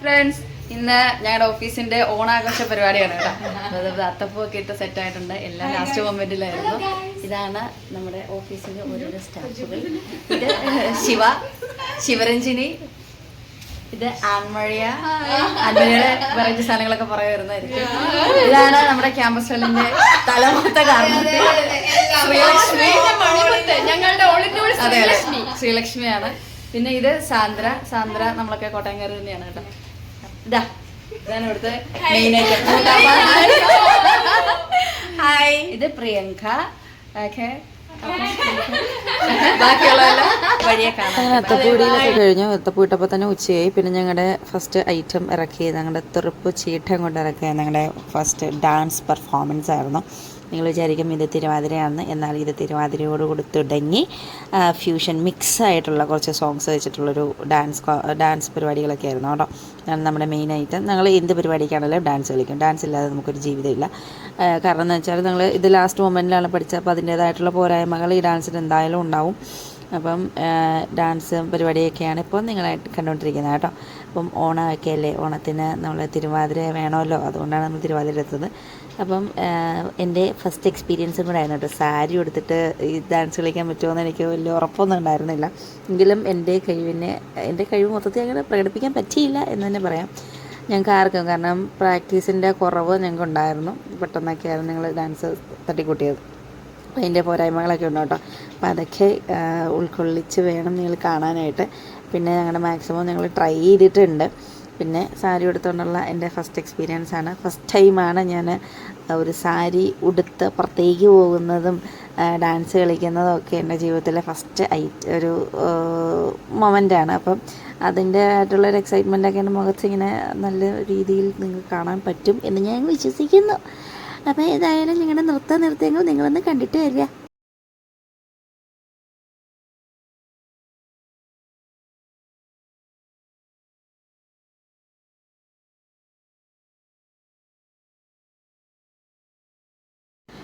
Friends, ഇന്ന് ഞങ്ങളുടെ ഓഫീസിന്റെ ഓണാഘോഷ പരിപാടിയാണ് കേട്ടോ. അതായത് അത്തപ്പൊക്കെ ഇട്ട് സെറ്റ് ആയിട്ടുണ്ട്. എല്ലാം ലാസ്റ്റ് മൊമെന്റിലായിരുന്നു. ഇതാണ് നമ്മുടെ ഓഫീസിന്റെ ഓരോരോ സ്റ്റാഫുകൾ. ഇത് ശിവരഞ്ജിനി, ഇത് ആൺമഴയുടെ വെറൈറ്റി സാധനങ്ങളൊക്കെ പുറകെ വരുന്നതായിരിക്കും. ഇതാണ് നമ്മുടെ ക്യാമ്പസ് വെല്ലിന്റെ തലമൊത്ത കാരണത്തിൽ അതെ ശ്രീലക്ഷ്മിയാണ്. പിന്നെ ഇത് സാന്ദ്ര നമ്മളൊക്കെ കോട്ടയംകാർ തന്നെയാണ് കേട്ടോ. ഇതാണ് ഇവിടുത്തെ മെയിൻ ഐറ്റം. ഹായ്, ഇത് പ്രിയങ്ക. ഓക്കെ, അത്തപ്പൂടിയിലൊക്കെ കഴിഞ്ഞു. അത്തപ്പൂ ഇട്ടപ്പോൾ തന്നെ ഉച്ചയായി. പിന്നെ ഞങ്ങളുടെ ഫസ്റ്റ് ഐറ്റം ഇറക്കിയത് ഞങ്ങളുടെ തെറുപ്പ് ചീട്ടം കൊണ്ട് ഇറക്കിയ ഞങ്ങളുടെ ഫസ്റ്റ് ഡാൻസ് പെർഫോമൻസ് ആയിരുന്നു. നിങ്ങൾ വിചാരിക്കും ഇത് തിരുവാതിരയാണെന്ന്. എന്നാൽ ഇത് തിരുവാതിരയോടുകൂടി തുടങ്ങി ഫ്യൂഷൻ മിക്സ് ആയിട്ടുള്ള കുറച്ച് സോങ്സ് വെച്ചിട്ടുള്ളൊരു ഡാൻസ് പരിപാടികളൊക്കെ ആയിരുന്നു കേട്ടോ. നമ്മുടെ മെയിൻ ഐറ്റം. ഞങ്ങൾ എന്ത് പരിപാടിക്കാണെങ്കിലും ഡാൻസ് കളിക്കും. ഡാൻസ് ഇല്ലാതെ നമുക്കൊരു ജീവിതമില്ല. കാരണം എന്ന് വെച്ചാൽ ഞങ്ങൾ ഇത് ലാസ്റ്റ് മൊമെൻറ്റിലാണ് പഠിച്ചത്. അപ്പോൾ അതിൻ്റേതായിട്ടുള്ള പോരായ്മകൾ ഈ ഡാൻസിന് എന്തായാലും ഉണ്ടാവും. അപ്പം ഡാൻസ് പരിപാടിയൊക്കെയാണ് ഇപ്പോൾ നിങ്ങളായിട്ട് കണ്ടുകൊണ്ടിരിക്കുന്നത് കേട്ടോ. അപ്പം ഓണമൊക്കെ അല്ലേ, ഓണത്തിന് നമ്മൾ തിരുവാതിര വേണമല്ലോ, അതുകൊണ്ടാണ് നമ്മൾ തിരുവാതിര എടുത്തത്. അപ്പം എൻ്റെ ഫസ്റ്റ് എക്സ്പീരിയൻസും കൂടെ ആയിരുന്നു കേട്ടോ. സാരി എടുത്തിട്ട് ഈ ഡാൻസ് കളിക്കാൻ പറ്റുമോയെന്ന് എനിക്ക് വലിയ ഉറപ്പൊന്നും ഉണ്ടായിരുന്നില്ല. എങ്കിലും എൻ്റെ കഴിവ് മൊത്തത്തിൽ അങ്ങനെ പ്രകടിപ്പിക്കാൻ പറ്റിയില്ല എന്ന് തന്നെ പറയാം ഞങ്ങൾക്ക് ആർക്കും. കാരണം പ്രാക്ടീസിൻ്റെ കുറവ് ഞങ്ങൾക്ക് ഉണ്ടായിരുന്നു. പെട്ടെന്നൊക്കെയായിരുന്നു ഞങ്ങൾ ഡാൻസ് തട്ടിക്കൂട്ടിയത്. അപ്പോൾ അതിൻ്റെ പോരായ്മകളൊക്കെ ഉണ്ട് കേട്ടോ. അപ്പോൾ അതൊക്കെ ഉൾക്കൊള്ളിച്ച് വേണം നിങ്ങൾ കാണാനായിട്ട്. പിന്നെ ഞങ്ങളുടെ മാക്സിമം ഞങ്ങൾ ട്രൈ ചെയ്തിട്ടുണ്ട്. പിന്നെ സാരി ഉടുത്തുകൊണ്ടുള്ള എൻ്റെ ഫസ്റ്റ് എക്സ്പീരിയൻസ് ആണ്. ഫസ്റ്റ് ടൈമാണ് ഞാൻ ഒരു സാരി ഉടുത്ത് പുറത്തേക്ക് പോകുന്നതും ഡാൻസ് കളിക്കുന്നതും ഒക്കെ എൻ്റെ ജീവിതത്തിലെ ഫസ്റ്റ് ഒരു മൊമെൻ്റാണ്. അപ്പം അതിൻ്റെ ആയിട്ടുള്ളൊരു എക്സൈറ്റ്മെൻറ്റൊക്കെ എൻ്റെ മുഖത്ത് ഇങ്ങനെ നല്ല രീതിയിൽ നിങ്ങൾക്ക് കാണാൻ പറ്റും എന്ന് ഞാൻ വിശ്വസിക്കുന്നു. അപ്പോൾ ഏതായാലും നിങ്ങളുടെ നൃത്തങ്ങൾ നിങ്ങളൊന്ന് കണ്ടിട്ട് വരിക.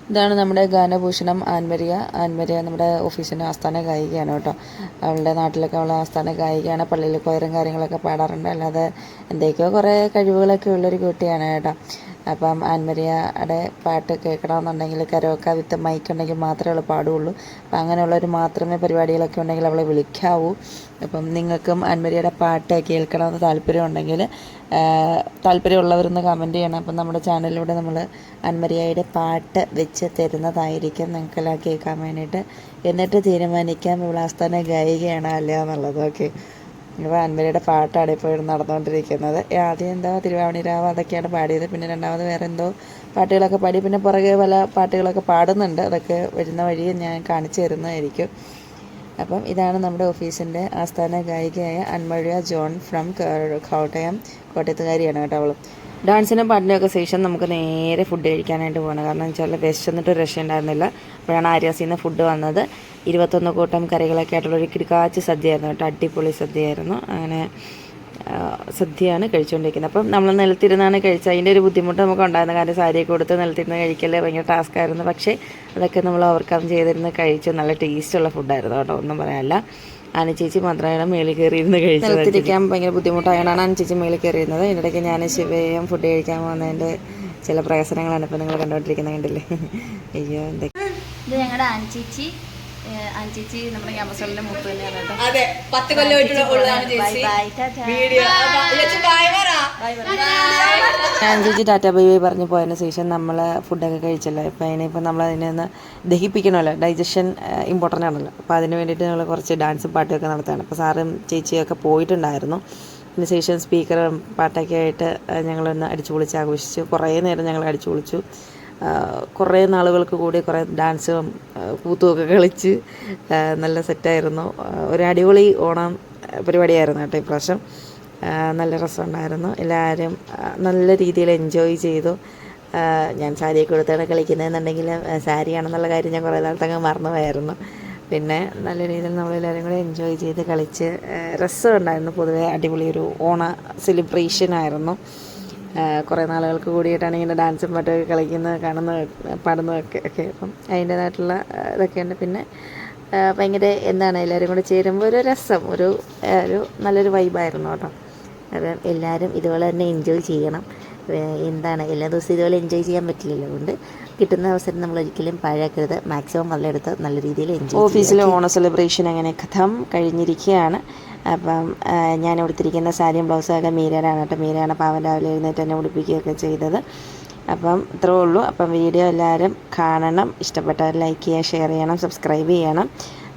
ഇതാണ് നമ്മുടെ ഗാനഭൂഷണം ആൻമരിയ. നമ്മുടെ ഓഫീസിൻ്റെ ആസ്ഥാന ഗായികയാണ് കേട്ടോ. അവളുടെ നാട്ടിലൊക്കെ അവൾ ആസ്ഥാന ഗായികയാണ്. പള്ളിയിൽ കൊയറും കാര്യങ്ങളൊക്കെ പാടാറുണ്ട്. അല്ലാതെ എന്തൊക്കെയോ കുറേ കഴിവുകളൊക്കെ ഉള്ളൊരു കുട്ടിയാണ് കേട്ടോ. അപ്പം ആൻമരിയയുടെ പാട്ട് കേൾക്കണമെന്നുണ്ടെങ്കിൽ കരോക്ക വിത്ത് മൈക്ക് ഉണ്ടെങ്കിൽ മാത്രമേ അവൾ പാടുകയുള്ളൂ. അപ്പം അങ്ങനെയുള്ളവർ മാത്രമേ പരിപാടികളൊക്കെ ഉണ്ടെങ്കിൽ അവളെ വിളിക്കാവൂ. അപ്പം നിങ്ങൾക്കും ആൻമരിയയുടെ പാട്ട് കേൾക്കണമെന്ന് താല്പര്യമുള്ളവരൊന്ന് കമൻറ്റ് ചെയ്യണം. അപ്പം നമ്മുടെ ചാനലിലൂടെ നമ്മൾ ആൻമരിയയുടെ പാട്ട് വെച്ച് തരുന്നതായിരിക്കും നിങ്ങൾക്കെല്ലാം കേൾക്കാൻ വേണ്ടിയിട്ട്. എന്നിട്ട് തീരുമാനിക്കാം ഇവൾ ആസ്ഥാന ഗായികയാണോ അല്ല എന്നുള്ളത്. ഓക്കെ, ഇപ്പോൾ ആൻമരിയയുടെ പാട്ടാണ് ഇപ്പോൾ നടന്നുകൊണ്ടിരിക്കുന്നത്. ആദ്യം എന്തോ തിരുവാവണിരാവ് അതൊക്കെയാണ് പാടിയത്. പിന്നെ രണ്ടാമത് വേറെ എന്തോ പാട്ടുകളൊക്കെ പാടി. പിന്നെ പുറകെ പല പാട്ടുകളൊക്കെ പാടുന്നുണ്ട്. അതൊക്കെ വരുന്ന വഴി ഞാൻ കാണിച്ചു തരുന്നതായിരിക്കും. അപ്പം ഇതാണ് നമ്മുടെ ഓഫീസിൻ്റെ ആസ്ഥാന ഗായികയായ ആൻമരിയ ജോൺ ഫ്രം കോട്ടയത്തുകാരിയാണ് കേട്ടോ. അവളും ഡാൻസിനും പാട്ടിൻ്റെയൊക്കെ ശേഷം നമുക്ക് നേരെ ഫുഡ് കഴിക്കാനായിട്ട് പോകണം. കാരണം എന്ന് വെച്ചാൽ വിശന്നിട്ട് രക്ഷയുണ്ടായിരുന്നില്ല. അപ്പോഴാണ് ആര്യാസിൽ നിന്ന് ഫുഡ് വന്നത്. 21 കൂട്ടം കറികളൊക്കെ ആയിട്ടുള്ളൊരു കിടക്കാച്ചി സദ്യയായിരുന്നു കേട്ടോ. അടിപൊളി സദ്യയായിരുന്നു. അങ്ങനെ സദ്യയാണ് കഴിച്ചുകൊണ്ടിരിക്കുന്നത്. അപ്പം നമ്മൾ നിലത്തിരുന്നാണ് കഴിച്ചത്. അതിൻ്റെ ഒരു ബുദ്ധിമുട്ട് നമുക്ക് ഉണ്ടായിരുന്നു. കാരണം സാരിയൊക്കെ കൊടുത്ത് നിലത്തിരുന്ന് കഴിക്കൽ ഭയങ്കര ടാസ്ക് ആയിരുന്നു. പക്ഷേ അതൊക്കെ നമ്മൾ ഓവർകം ചെയ്തിരുന്ന് കഴിച്ചു. നല്ല ടേസ്റ്റുള്ള ഫുഡായിരുന്നു കേട്ടോ, ഒന്നും പറയാനില്ല. ചേച്ചി മാത്രമാണ് മേളിൽ കയറിയിരുന്ന് കഴിച്ചത്. നിലത്തിരിക്കാൻ ഭയങ്കര ബുദ്ധിമുട്ടായാണ് ചേച്ചി മേളിൽ കയറിയിരുന്നത്. ഇതിനിടയ്ക്ക് ഞാൻ ശിവയും ഫുഡ് കഴിക്കാൻ പോകുന്നതിൻ്റെ ചില പ്രയാസങ്ങളാണ് ഇപ്പോൾ നിങ്ങൾ കണ്ടുകൊണ്ടിരിക്കുന്നത്. കണ്ടില്ലേ? അയ്യോ, എന്തൊക്കെ. ഇത് ഞങ്ങളുടെ ആൻചേച്ചി നമ്മുടെ ക്യാമ്പസുകളിലെ മൂത്ത് തന്നെയാണ് കേട്ടോ. അതെ, 10 കൊല്ലമായിട്ടുള്ള ചേച്ചി ടാറ്റ ബൈ ബൈ പറഞ്ഞ് പോയതിന് ശേഷം നമ്മൾ ഫുഡൊക്കെ കഴിച്ചല്ലോ. ഇപ്പം അതിനിപ്പോൾ നമ്മൾ അതിനൊന്ന് ദഹിപ്പിക്കണമല്ലോ. ഡൈജഷൻ ഇമ്പോർട്ടൻ്റ് ആണല്ലോ. അപ്പോൾ അതിന് വേണ്ടിയിട്ട് നമ്മൾ കുറച്ച് ഡാൻസും പാട്ടുമൊക്കെ നടത്തുകയാണ്. അപ്പോൾ സാറും ചേച്ചിയൊക്കെ പോയിട്ടുണ്ടായിരുന്നു. അതിന് ശേഷം സ്പീക്കറും പാട്ടൊക്കെ ആയിട്ട് ഞങ്ങളൊന്ന് അടിച്ചു പൊളിച്ച് ആഘോഷിച്ചു. കുറേ നേരം ഞങ്ങൾ അടിച്ചു പൊളിച്ചു. കുറേ നാളുകൾക്ക് കൂടി കുറേ ഡാൻസും കൂത്തുമൊക്കെ കളിച്ച് നല്ല സെറ്റായിരുന്നു. ഒരു അടിപൊളി ഓണം പരിപാടിയായിരുന്നു കേട്ടോ ഇപ്രാവശ്യം. നല്ല രസമുണ്ടായിരുന്നു. എല്ലാവരും നല്ല രീതിയിൽ എൻജോയ് ചെയ്തു. ഞാൻ സാരിയൊക്കെ കൊടുത്താണ് കളിക്കുന്നതെന്നുണ്ടെങ്കിൽ സാരിയാണെന്നുള്ള കാര്യം ഞാൻ കുറേ നാളത്തങ്ങ് മറന്നു പോയായിരുന്നു. പിന്നെ നല്ല രീതിയിൽ നമ്മളെല്ലാവരും കൂടെ എൻജോയ് ചെയ്ത് കളിച്ച് രസമുണ്ടായിരുന്നു. പൊതുവെ അടിപൊളി ഒരു ഓണ സെലിബ്രേഷനായിരുന്നു. കുറേ നാളുകൾക്ക് കൂടിയിട്ടാണ് ഇങ്ങനെ ഡാൻസും പാട്ടൊക്കെ കളിക്കുന്നത്, പാടുന്നതൊക്കെ. അപ്പം അതിൻ്റേതായിട്ടുള്ള ഇതൊക്കെയുണ്ട്. പിന്നെ ഭയങ്കര എല്ലാവരും കൂടെ ചേരുമ്പോൾ ഒരു രസം, ഒരു നല്ലൊരു വൈബായിരുന്നു കേട്ടോ. അപ്പം എല്ലാവരും ഇതുപോലെ തന്നെ എൻജോയ് ചെയ്യണം. എന്താണ് എല്ലാ ദിവസവും ഇതുപോലെ എൻജോയ് ചെയ്യാൻ പറ്റില്ലല്ലോ, അതുകൊണ്ട് കിട്ടുന്ന അവസരം നമ്മൾ ഒരിക്കലും പാഴാക്കരുത്. മാക്സിമം വെള്ളമെടുത്ത് നല്ല രീതിയിൽ എൻജോയ്. ഓഫീസിലെ ഓണ സെലിബ്രേഷൻ അങ്ങനെ കഥം കഴിഞ്ഞിരിക്കുകയാണ്. അപ്പം ഞാൻ ഉടുത്തിരിക്കുന്ന സാരിയും ബ്ലൗസൊക്കെ മീരയാണ് കേട്ടോ. മീരയാണ് പാവം രാവിലെ എഴുന്നേറ്റ് എന്നെ ഉടുപ്പിക്കുകയൊക്കെ ചെയ്തത്. അപ്പം ഇത്രേ ഉള്ളൂ. അപ്പം വീഡിയോ എല്ലാവരും കാണണം. ഇഷ്ടപ്പെട്ടവർ ലൈക്ക് ചെയ്യുക, ഷെയർ ചെയ്യണം, സബ്സ്ക്രൈബ് ചെയ്യണം.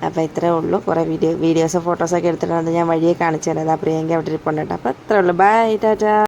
അപ്പോൾ ഇത്രേ ഉള്ളൂ. കുറേ വീഡിയോസും ഫോട്ടോസൊക്കെ എടുത്തിട്ടുണ്ട്, ഞാൻ വഴിയെ കാണിച്ചു തരാം. അതാ പ്രിയങ്ക അവിടെ ഇരിപ്പുണ്ട് കേട്ടോ. അപ്പോൾ ഇത്രേ ഉള്ളൂ. ബൈ, ടാറ്റാ.